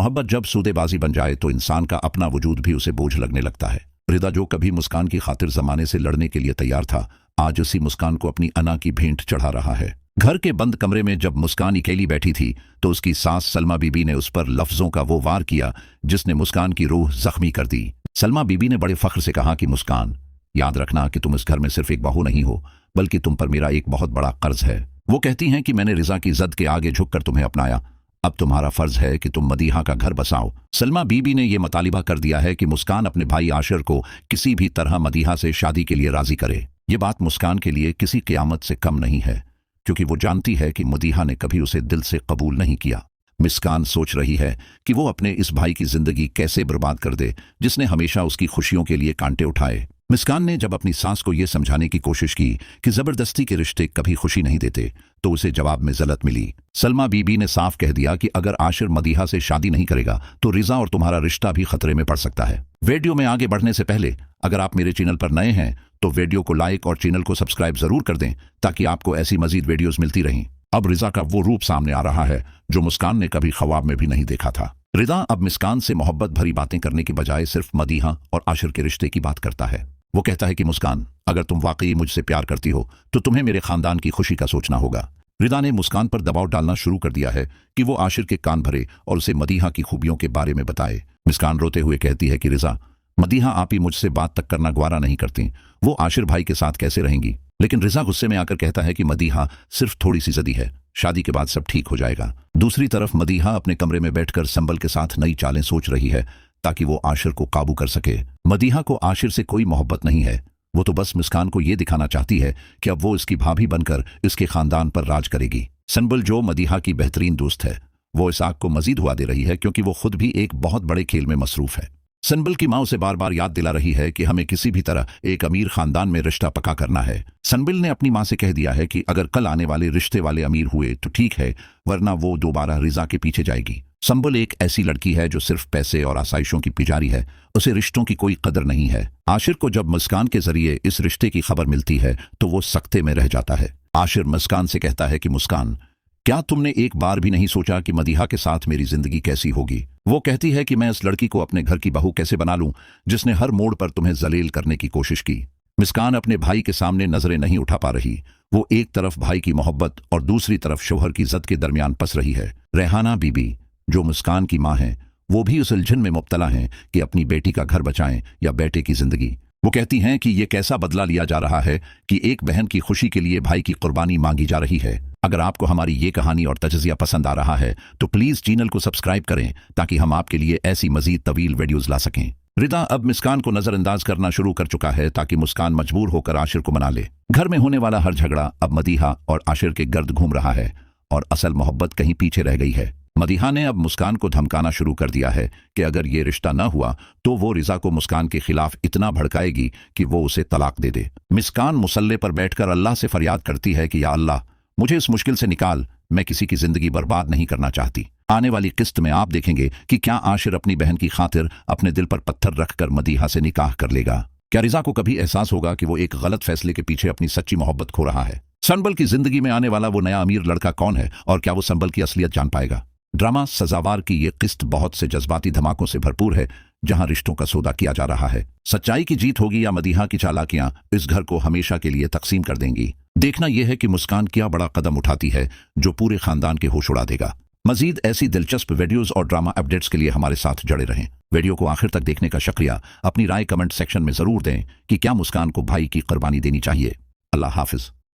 मोहब्बत जब सौदेबाजी बन जाए तो इंसान का अपना वजूद भी उसे बोझ लगने लगता है। रिदा जो कभी मुस्कान की खातिर जमाने से लड़ने के लिए तैयार था, आज उसी मुस्कान को अपनी अना की भेंट चढ़ा रहा है। घर के बंद कमरे में जब मुस्कान अकेली बैठी थी तो उसकी सास सलमा बीबी ने उस पर लफ्जों का वो वार किया जिसने मुस्कान की रूह जख्मी कर दी। सलमा बीबी ने बड़े फख्र से कहा कि मुस्कान, याद रखना कि तुम इस घर में सिर्फ एक बहू नहीं हो, बल्कि तुम पर मेरा एक बहुत बड़ा कर्ज है। वो कहती हैं कि मैंने रिजा की जद के आगे झुककर तुम्हें अपनाया, अब तुम्हारा फर्ज है कि तुम मदीहा का घर बसाओ। सलमा बीबी ने यह मुतालिबा कर दिया है कि मुस्कान अपने भाई आशिर को किसी भी तरह मदीहा से शादी के लिए राजी करे। ये बात मुस्कान के लिए किसी क़यामत से कम नहीं है, क्योंकि वो जानती है कि मदीहा ने कभी उसे दिल से कबूल नहीं किया। मुस्कान सोच रही है कि वो अपने इस भाई की जिंदगी कैसे बर्बाद कर दे जिसने हमेशा उसकी खुशियों के लिए कांटे उठाए। मुस्कान ने जब अपनी सास को यह समझाने की कोशिश की कि जबरदस्ती के रिश्ते कभी खुशी नहीं देते, तो उसे जवाब में जलत मिली। सलमा बीबी ने साफ कह दिया कि अगर आशिर मदीहा से शादी नहीं करेगा तो रिजा और तुम्हारा रिश्ता भी खतरे में पड़ सकता है। वीडियो में आगे बढ़ने से पहले अगर आप मेरे चैनल पर नए हैं तो वीडियो को लाइक और चैनल को सब्सक्राइब जरूर कर दें, ताकि आपको ऐसी मजीद वीडियोस मिलती रहें। अब रिजा का वो रूप सामने आ रहा है जो मुस्कान ने कभी ख्वाब में भी नहीं देखा था। रिजा अब मुस्कान से मोहब्बत भरी बातें करने की बजाय सिर्फ मदीहा और आशिर के रिश्ते की बात करता है। वो कहता है कि मुस्कान, अगर तुम वाकई मुझसे प्यार करती हो तो तुम्हें मेरे खानदान की खुशी का सोचना होगा। रिदा ने मुस्कान पर दबाव डालना शुरू कर दिया है कि वो आशिर के कान भरे और उसे मदीहा की खूबियों के बारे में बताए। मुस्कान रोते हुए कहती है कि रिजा, मदीहा आप ही मुझसे बात तक करना ग्वारा नहीं करती, वो आशिर भाई के साथ कैसे रहेंगी। लेकिन रिजा गुस्से में आकर कहता है कि मदीहा सिर्फ थोड़ी सी ज़दी है, शादी के बाद सब ठीक हो जाएगा। दूसरी तरफ मदीहा अपने कमरे में बैठकर संबल के साथ नई चालें सोच रही है ताकि वो आशिर को काबू कर सके। मदीहा को आशिर से कोई मोहब्बत नहीं है, वो तो बस मुस्कान को ये दिखाना चाहती है कि अब वो इसकी भाभी बनकर इसके खानदान पर राज करेगी। संबल जो मदीहा की बेहतरीन दोस्त है, वो इस आग को मजीद हुआ दे रही है क्योंकि वो खुद भी एक बहुत बड़े खेल में मसरूफ है। संबल की माँ उसे बार बार याद दिला रही है कि हमें किसी भी तरह एक अमीर खानदान में रिश्ता पक्का करना है। संबल ने अपनी माँ से कह दिया है कि अगर कल आने वाले रिश्ते वाले अमीर हुए तो ठीक है, वरना वो दोबारा रिजा के पीछे जाएगी। संबल एक ऐसी लड़की है जो सिर्फ पैसे और आसाइशों की पुजारी है, उसे रिश्तों की कोई कदर नहीं है। आशिर को जब मुस्कान के जरिए इस रिश्ते की खबर मिलती है तो वो सख्ते में रह जाता है। आशिर मुस्कान से कहता है कि मुस्कान, क्या तुमने एक बार भी नहीं सोचा कि मदीहा के साथ मेरी जिंदगी कैसी होगी। वो कहती है कि मैं इस लड़की को अपने घर की बहू कैसे बना लूं जिसने हर मोड़ पर तुम्हें जलील करने की कोशिश की। मुस्कान अपने भाई के सामने नजरें नहीं उठा पा रही। वो एक तरफ भाई की मोहब्बत और दूसरी तरफ शौहर की इज्जत के दरमियान पस रही है। रेहाना बीबी जो मुस्कान की माँ है, वो भी उस उलझन में मुब्तला हैं कि अपनी बेटी का घर बचाएं या बेटे की जिंदगी। वो कहती हैं कि ये कैसा बदला लिया जा रहा है कि एक बहन की खुशी के लिए भाई की कुर्बानी मांगी जा रही है। अगर आपको हमारी ये कहानी और तजज़िया पसंद आ रहा है तो प्लीज़ चैनल को सब्सक्राइब करें ताकि हम आपके लिए ऐसी मजीद तवील वीडियोज़ ला सकें। रिदा अब मुस्कान को नजरअंदाज करना शुरू कर चुका है ताकि मुस्कान मजबूर होकर आशिर को मना ले। घर में होने वाला हर झगड़ा अब मदीहा और आशिर के गर्द घूम रहा है और असल मोहब्बत कहीं पीछे रह गई है। मदीहा ने अब मुस्कान को धमकाना शुरू कर दिया है कि अगर ये रिश्ता न हुआ तो वो रिजा को मुस्कान के खिलाफ इतना भड़काएगी कि वो उसे तलाक दे दे। मुस्कान मुसल्ले पर बैठकर अल्लाह से फरियाद करती है कि या अल्लाह, मुझे इस मुश्किल से निकाल, मैं किसी की जिंदगी बर्बाद नहीं करना चाहती। आने वाली किस्त में आप देखेंगे कि क्या आशिर अपनी बहन की खातिर अपने दिल पर पत्थर रखकर मदीहा से निकाह कर लेगा। क्या रिजा को कभी एहसास होगा कि वो एक गलत फैसले के पीछे अपनी सच्ची मोहब्बत खो रहा है। संबल की जिंदगी में आने वाला वो नया अमीर लड़का कौन है और क्या वो संबल की असलियत जान पाएगा। ड्रामा सजावार की ये किस्त बहुत से जज्बाती धमाकों से भरपूर है जहां रिश्तों का सौदा किया जा रहा है। सच्चाई की जीत होगी या मदीहा की चालाकियां इस घर को हमेशा के लिए तकसीम कर देंगी। देखना यह है कि मुस्कान क्या बड़ा कदम उठाती है जो पूरे खानदान के होश उड़ा देगा। मजीद ऐसी दिलचस्प वीडियोस और ड्रामा अपडेट्स के लिए हमारे साथ जुड़े रहें। वीडियो को आखिर तक देखने का शुक्रिया। अपनी राय कमेंट सेक्शन में जरूर दें कि क्या मुस्कान को भाई की कुर्बानी देनी चाहिए। अल्लाह हाफिज।